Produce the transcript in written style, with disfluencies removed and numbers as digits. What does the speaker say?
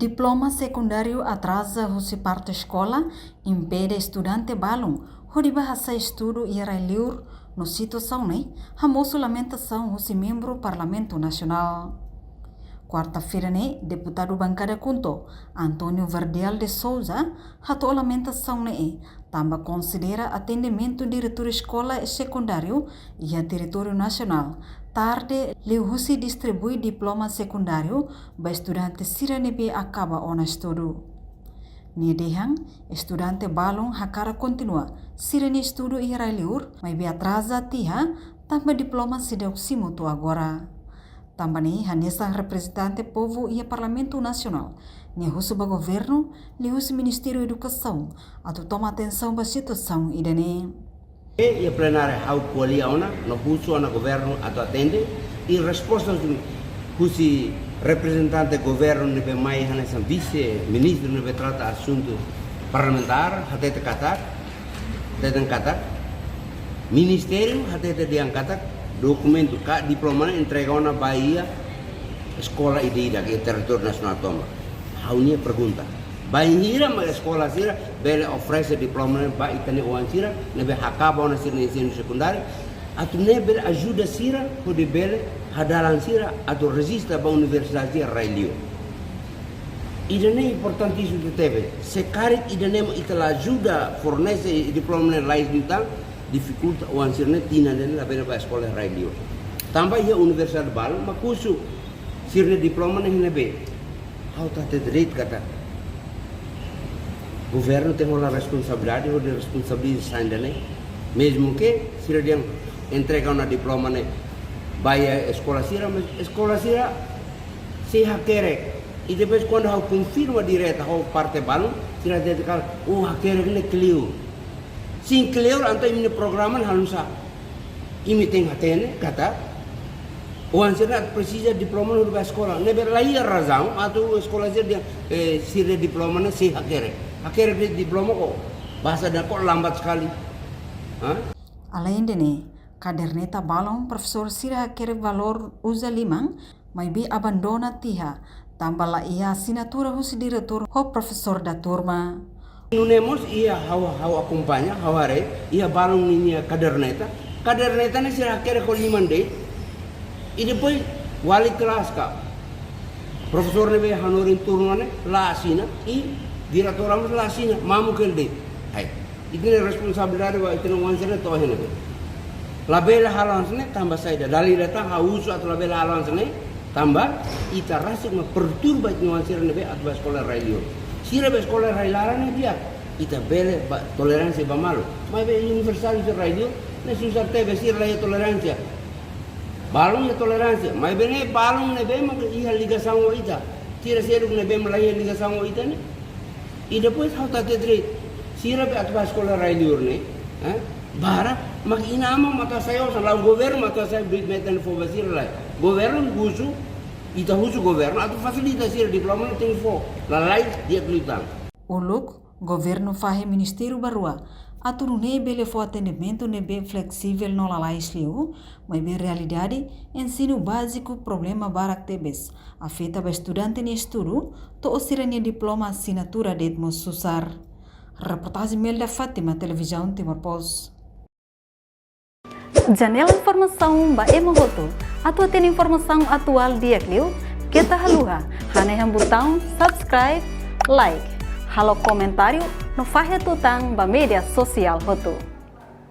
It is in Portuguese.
Diploma secundário atrasa husi parte escola, impede estudante balum, hori bahasa estudo e liur no situação né, hamoso lamentação husi membro Parlamento Nacional. Quarta-feira né, deputado bancada Kunto, Antônio Verdial de Souza, hatou lamentação né, também considera atendimento diretor escola secundário e a território nacional. Tarde, Liuhusi distribui diploma secundário para estudante siranebe acaba ona estudo. Niedehang, estudante balong hakara continua, sirane estudo e liur, mas be atrasa tiha, também diploma sideu simuto agora. Também hanesa representante povo e Parlamento Nacional. Nehusu ba governo, lihusu Ministério Educação, atu toma atenção ba situação idane. E a plenária hau polia ona, no husu ana governo atu atende, e resposta husi representante governo nebe mai hanesa vice-ministro nebe trata assunto parlamentar, hatete katak, Ministério hatete diangkatak, documento ka diploma entrega ona Bahia escola idida que território nacional toma. Haunia pergunta. Bahia ma escola sira bele oferece diploma ba itane wan sira nebe hakaba ona sira ensino secundário atu nebe ajuda sira ko de bele hadalan sira atu resista ba universidade sira railio. Idane importantíssimo de teve. Se carit idane itala ajuda fornece diploma lain bintang dificulta wan sira tina den la bele ba escola railio. Tambah ia universidade bal makusu sira diploma nebe. How tak terderit kata governo tem uma responsabilidade ou de responsabilidade ainda mesmo que se ele entrega uma diploma né vai a escola sira se hackere e depois quando ele confirma direto a parte balão se ele dedicar o hackere né clear sim clear anto ini programa halusa ini tem hatene kata o ansira precisa diploma no escola nebe lai razão atau escola sira diploma né se hackere akhirnya diploma kok bahasa dan kok lambat sekali. Além de ne, caderneta balão professor sira quer valor usa limang, mas bi abandona tiha, tambah la ia assinatura husi diretor ho professor da turma. Nunemos ia hau acompanha, hau are, ia balão ini caderneta ne sira quer ko limande, e depois wali kelas ka. Professor nebe hanorin turma ne la assina e diretor amus la sina mamu kelde hai itne responsabilidade wa itne wansene to hene la bela halansne tambah saida dali data hausu atau la bela halansne tambah ita rasik ma perturba itne wansene be atba sekolah radio sira be sekolah railarane dia ita bele toleransi ba malu mai be universal de radio ne susar tebe sira la toleransia balung ya toleransia mai bene balung ne be ma iya ligação ita tira seru ne be malaya ligação ita ne e depois how tak terderit sira be atba sekolah railiur ne bara mak inama mata saya salah governo mata saya brit meten fo basir lai governo husu ita husu governo atu facilita sira diploma tem fo la lai dia klitang Uluk governo fahe ministério barua atu ne bele fo atendimento ne be flexível no la lais liu mas be realidade ensino básico problema barak tebes afeta ba estudante ni estudo to osiranya diploma assinatura de susar. Reportagem Melda Fátima, Televisão Timor Post. Janela informação ba emohoto atu tem informação atual dia kliu kita haluha haneham botão subscribe like halo comentário no fahe tutang ba media sosial hotu.